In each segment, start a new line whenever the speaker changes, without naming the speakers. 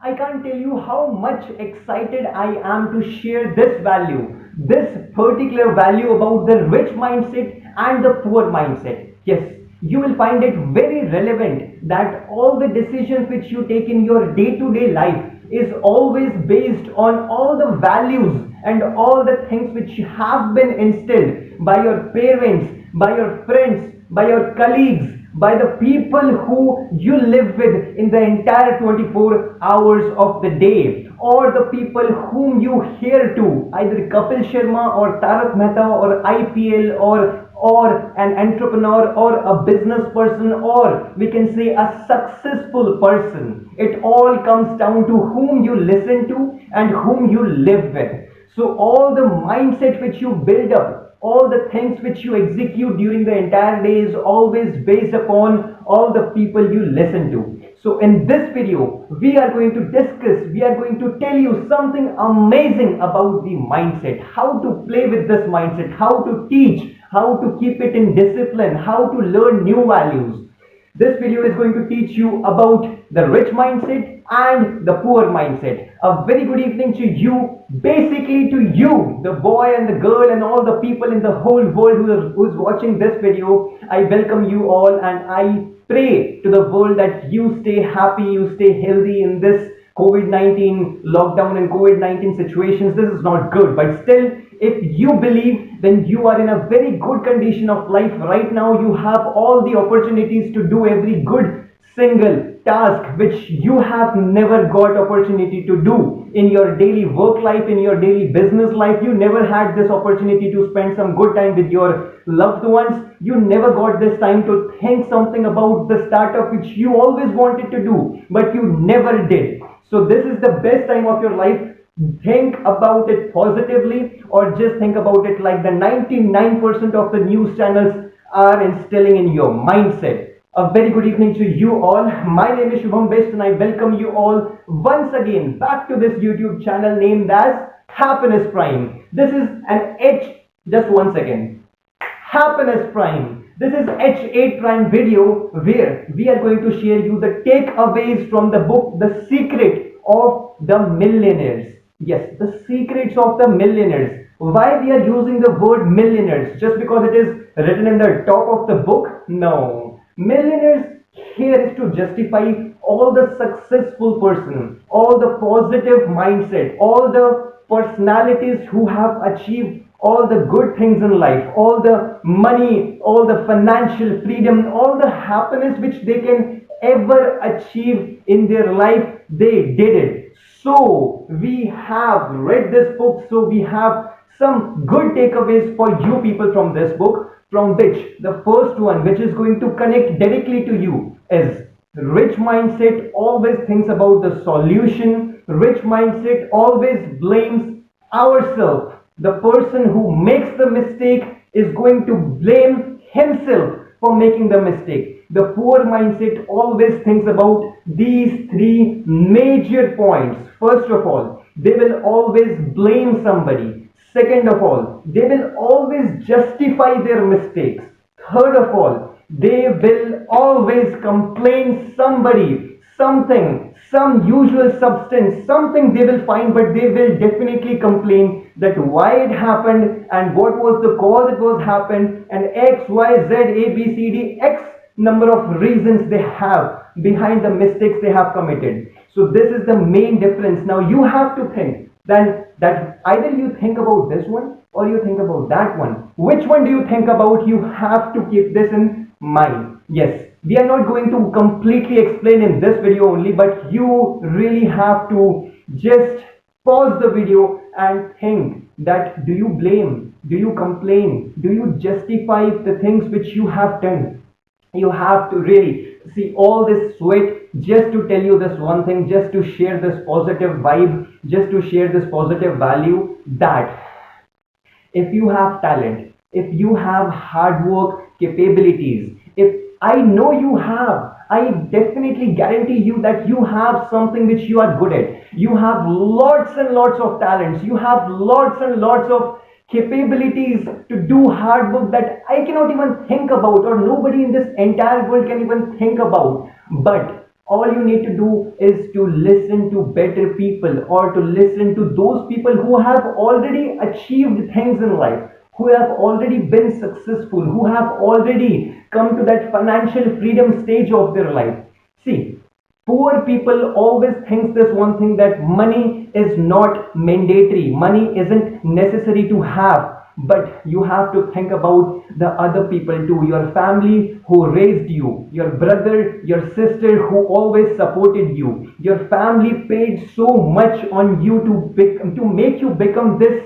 I can't tell you how much excited I am to share this particular value about the rich mindset and the poor mindset. Yes, you will find it very relevant that all the decisions which you take in your day to day life is always based on all the values and all the things which have been instilled by your parents, by your friends, by your colleagues, by the people who you live with in the entire 24 hours of the day, or the people whom you hear to, either Kapil Sharma or Tarak Mehta or IPL or an entrepreneur or a business person, or we can say a successful person. It all comes down to whom you listen to and whom you live with. So all the mindset which you build up, all the things which you execute during the entire day is always based upon all the people you listen to. So in this video, we are going to discuss, we are going to tell you something amazing about the mindset, how to play with this mindset, how to teach, how to keep it in discipline, how to learn new values. This video is going to teach you about the rich mindset and the poor mindset. A very good evening to you, basically to you, the boy and the girl and all the people in the whole world who is watching this video. I welcome you all and I pray to the world that you stay happy, you stay healthy in this COVID-19 lockdown and COVID-19 situations. This is not good, but still, if you believe, then you are in a very good condition of life right now. You have all the opportunities to do every good single task which you have never got opportunity to do in your daily work life, in your daily business life. You never had this opportunity to spend some good time with your loved ones. You never got this time to think something about the startup which you always wanted to do, but you never did. So this is the best time of your life. Think about it positively, or just think about it like the 99% of the news channels are instilling in your mindset. A very good evening to you all. My name is Shubham Best and I welcome you all once again back to this YouTube channel named as Happiness Prime. This is an just one second. Happiness Prime. This is H8 Prime video where we are going to share you the takeaways from the book The Secret of the Millionaires. Yes, the secrets of the millionaires. Why we are using the word millionaires? Just because it is written in the top of the book? No. Millionaires here is to justify all the successful person, all the positive mindset, all the personalities who have achieved all the good things in life, all the money, all the financial freedom, all the happiness which they can ever achieve in their life, they did it. So we have read this book, so we have some good takeaways for you people from this book, from which the first one, which is going to connect directly to you, is rich mindset always thinks about the solution. Rich mindset always blames ourselves. The person who makes the mistake is going to blame himself for making the mistake. The poor mindset always thinks about these three major points. First of all, they will always blame somebody. Second of all, they will always justify their mistakes. Third of all, they will always complain somebody, something, some usual substance, something they will find, but they will definitely complain that why it happened and what was the cause it was happened, and X, Y, Z, A, B, C, D, X number of reasons they have behind the mistakes they have committed. So this is the main difference. Now you have to think then that either you think about this one or you think about that one. Which one do you think about? You have to keep this in mind. Yes, we are not going to completely explain in this video only, but you really have to just pause the video and think that do you blame, do you complain, do you justify the things which you have done? You have to really see all this sweat just to tell you this one thing, just to share this positive vibe, just to share this positive value, that if you have talent, if you have hard work capabilities, if I know you have, I definitely guarantee you that you have something which you are good at. You have lots and lots of talents. You have lots and lots of capabilities to do hard work that I cannot even think about, or nobody in this entire world can even think about. But All you need to do is to listen to better people, or to listen to those people who have already achieved things in life, who have already been successful, who have already come to that financial freedom stage of their life. See, poor people always thinks this one thing, that money is not mandatory, money isn't necessary to have. But you have to think about the other people too, your family who raised you, your brother, your sister who always supported you, your family paid so much on you to make you become this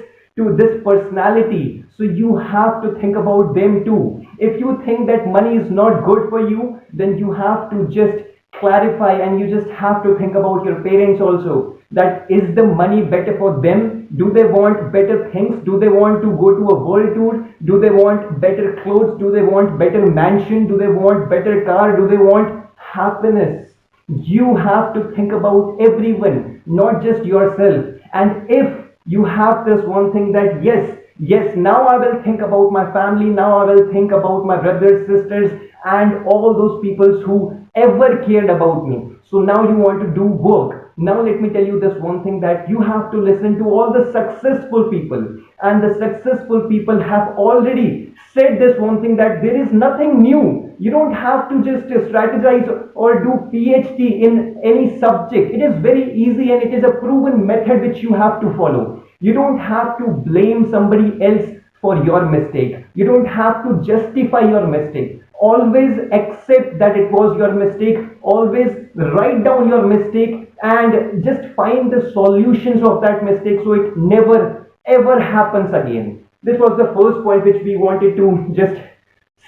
personality. So you have to think about them too. If you think that money is not good for you, then you have to just clarify, and you just have to think about your parents also, that is the money better for them? Do they want better things? Do they want to go to a world tour? Do they want better clothes? Do they want better mansion? Do they want better car? Do they want happiness? You have to think about everyone, not just yourself. And if you have this one thing, that yes, now I will think about my family, now I will think about my brothers, sisters, and all those people who ever cared about me. So now you want to do work. Now let me tell you this one thing, that you have to listen to all the successful people, and the successful people have already said this one thing, that there is nothing new. You don't have to just strategize or do PhD in any subject. It is very easy, and it is a proven method which you have to follow. You don't have to blame somebody else for your mistake. You don't have to justify your mistake. Always accept that it was your mistake. Always write down your mistake, and just find the solutions of that mistake, so it never ever happens again. This was the first point which we wanted to just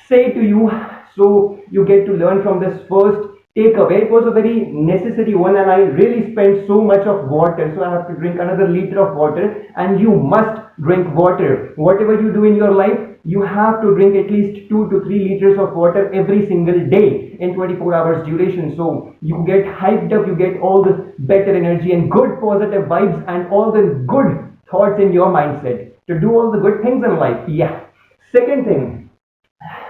say to you, so you get to learn from this first takeaway. It was a very necessary one, and I really spent so much of water, so I have to drink another liter of water. And you must drink water. Whatever you do in your life, you have to drink at least 2 to 3 liters of water every single day in 24 hours duration, so you get hyped up, you get all the better energy and good positive vibes and all the good thoughts in your mindset to do all the good things in life. Yeah. Second thing,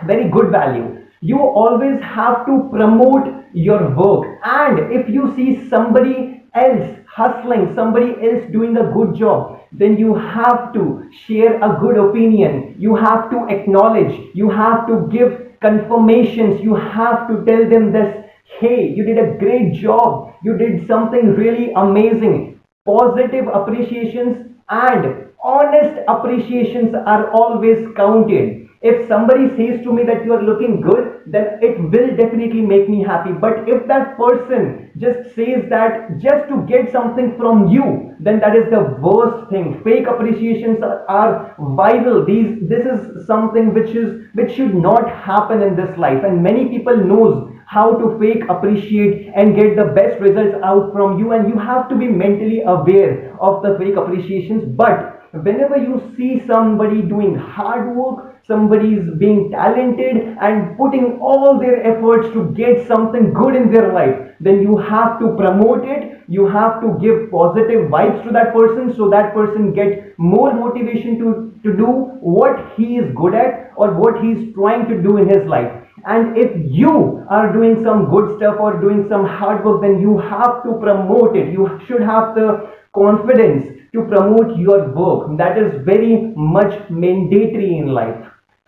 very good value. You always have to promote your work, and if you see somebody else hustling, somebody else doing a good job, then you have to share a good opinion, you have to acknowledge, you have to give confirmations, you have to tell them this, hey, you did a great job, you did something really amazing. Positive appreciations and honest appreciations are always counted. If somebody says to me that you are looking good, then it will definitely make me happy. But if that person just says that just to get something from you, then that is the worst thing. Fake appreciations are vital. This is something which should not happen in this life, and many people knows how to fake appreciate and get the best results out from you, and you have to be mentally aware of the fake appreciations. But whenever you see somebody doing hard work, somebody is being talented and putting all their efforts to get something good in their life, then you have to promote it, you have to give positive vibes to that person, so that person get more motivation to do what he is good at or what he is trying to do in his life. And if you are doing some good stuff or doing some hard work, then you have to promote it. You should have the confidence to promote your work. That is very much mandatory in life.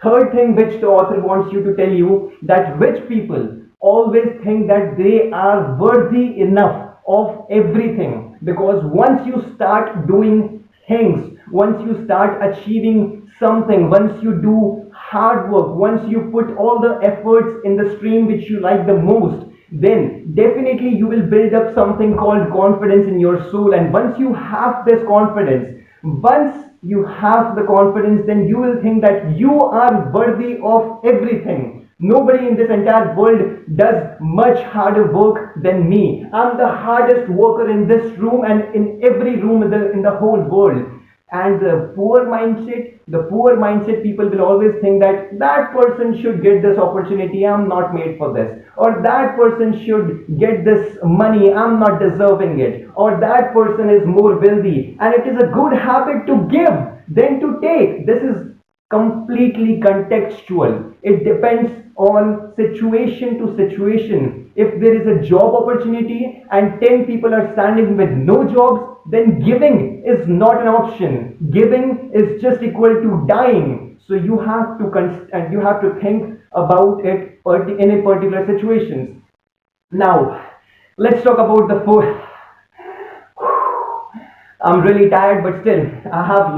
Third thing which the author wants you to tell you, that rich people always think that they are worthy enough of everything, because once you start doing things, once you start achieving something, once you do hard work, once you put all the efforts in the stream which you like the most, then definitely you will build up something called confidence in your soul. And once you have this confidence, once you have the confidence, then you will think that you are worthy of everything. Nobody in this entire world does much harder work than me. I'm the hardest worker in this room and in every room in the whole world. And the poor mindset people will always think that that person should get this opportunity, I'm not made for this, or that person should get this money, I'm not deserving it, or that person is more wealthy. And it is a good habit to give than to take. This is completely contextual. It depends on situation to situation. If there is a job opportunity and 10 people are standing with no jobs, then giving is not an option. Giving is just equal to dying. So you have to and you have to think about it in a particular situations. Now, let's talk about the food. I'm really tired, but still, I have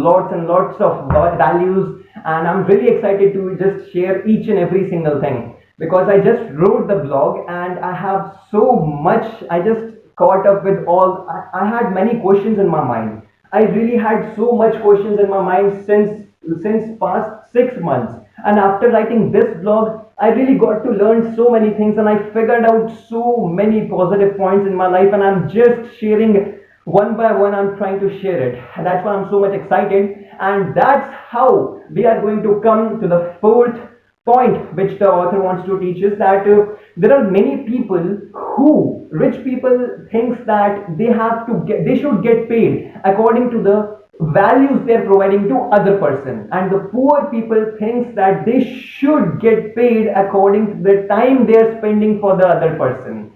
lots and lots of values, and I'm really excited to just share each and every single thing because I just wrote the blog and I have so much. I just caught up with all. I had many questions in my mind. I really had so much questions in my mind since past 6 months, and after writing this blog, I really got to learn so many things, and I figured out so many positive points in my life, and I'm just sharing one by one. I'm trying to share it, and that's why I'm so much excited. And that's how we are going to come to the fourth point which the author wants to teach us, that there are many people who rich people thinks that they should get paid according to the values they're providing to other person, and the poor people thinks that they should get paid according to the time they're spending for the other person.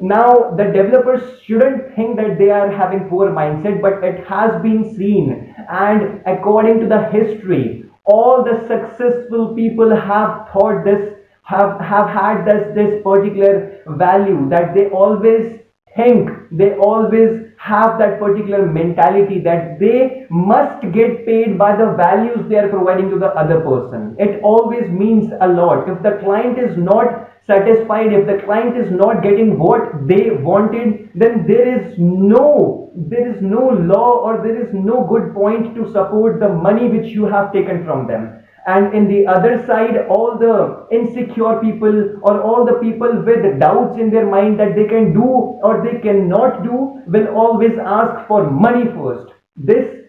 Now, the developers shouldn't think that they are having poor mindset, but it has been seen, and according to the history, all the successful people have thought this, have had this particular value, that they always think, they always have that particular mentality that they must get paid by the values they are providing to the other person. It always means a lot. If the client is not satisfied, if the client is not getting what they wanted, then there is no law or there is no good point to support the money which you have taken from them. And in the other side, all the insecure people or all the people with doubts in their mind that they can do or they cannot do will always ask for money first. This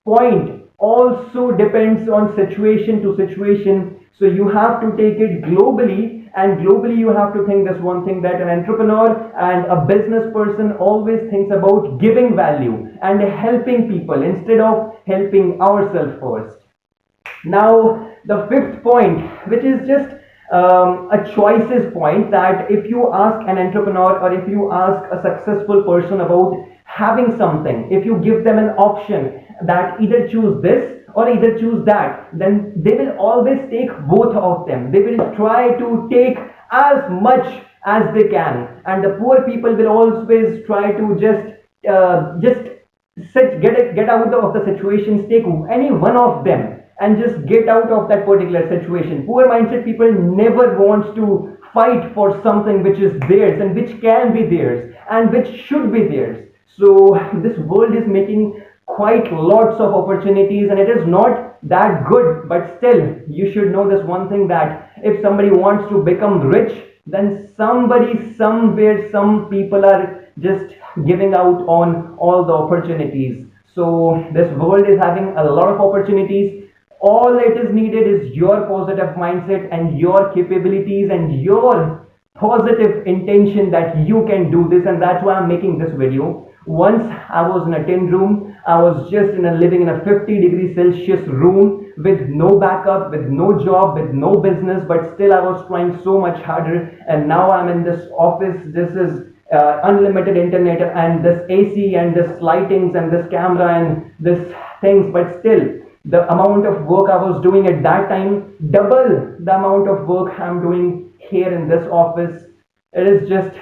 point also depends on situation to situation, so you have to take it globally, and globally you have to think this one thing, that an entrepreneur and a business person always thinks about giving value and helping people instead of helping ourselves first. Now, the fifth point, which is just a choices point, that if you ask an entrepreneur or if you ask a successful person about having something, if you give them an option that either choose this or either choose that, then they will always take both of them. They will try to take as much as they can, and the poor people will always try to just get out of the situations, take any one of them and just get out of that particular situation. Poor mindset people never wants to fight for something which is theirs and which can be theirs and which should be theirs. So this world is making quite lots of opportunities, and it is not that good, but still you should know this one thing, that if somebody wants to become rich, then somebody somewhere, some people are just giving out on all the opportunities. So this world is having a lot of opportunities. All it is needed is your positive mindset and your capabilities and your positive intention that you can do this, and that's why I'm making this video. Once I was in a tin room, I was just living in a 50-degree Celsius room with no backup, with no job, with no business, but still I was trying so much harder, and now I'm in this office. This is unlimited internet and this AC and this lightings and this camera and this things, but still the amount of work I was doing at that time, double the amount of work I'm doing here in this office. It is just,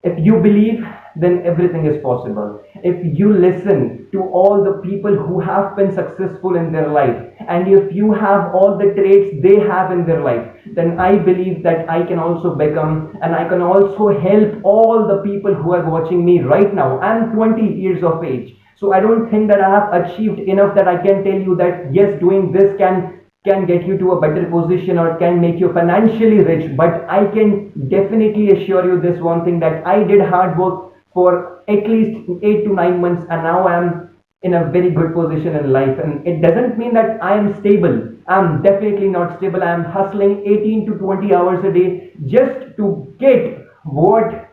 if you believe, then everything is possible. If you listen to all the people who have been successful in their life, and if you have all the traits they have in their life, then I believe that I can also become, and I can also help all the people who are watching me right now. I'm 20 years of age. So I don't think that I have achieved enough that I can tell you that yes, doing this can get you to a better position or can make you financially rich. But I can definitely assure you this one thing, that I did hard work for at least 8 to 9 months, and now I am in a very good position in life. And it doesn't mean that I am stable. I'm definitely not stable. I am hustling 18 to 20 hours a day just to get what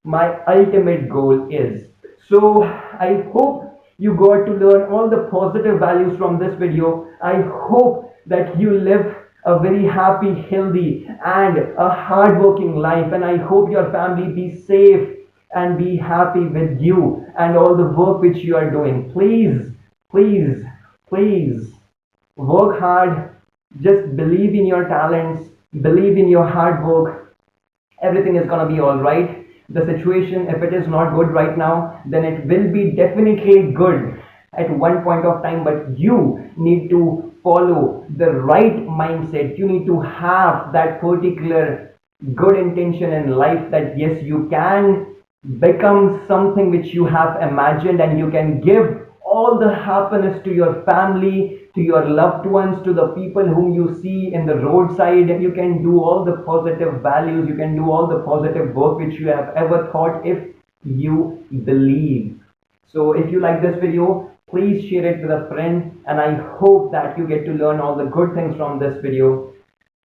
my ultimate goal is. So I hope you got to learn all the positive values from this video. I hope that you live a very happy, healthy, and a hardworking life. And I hope your family be safe and be happy with you and all the work which you are doing. Please, please, please work hard. Just believe in your talents, believe in your hard work. Everything is gonna be all right. The situation, if it is not good right now, then it will be definitely good at one point of time. But you need to follow the right mindset. You need to have that particular good intention in life, that yes, you can become something which you have imagined, and you can give all the happiness to your family, to your loved ones, to the people whom you see in the roadside. You can do all the positive values, you can do all the positive work which you have ever thought, if you believe. So if you like this video, please share it with a friend, and I hope that you get to learn all the good things from this video.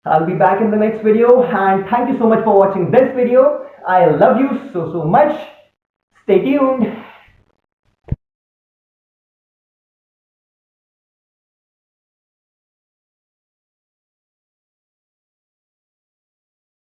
I'll be back in the next video, and thank you so much for watching this video. I love you so much. Stay tuned.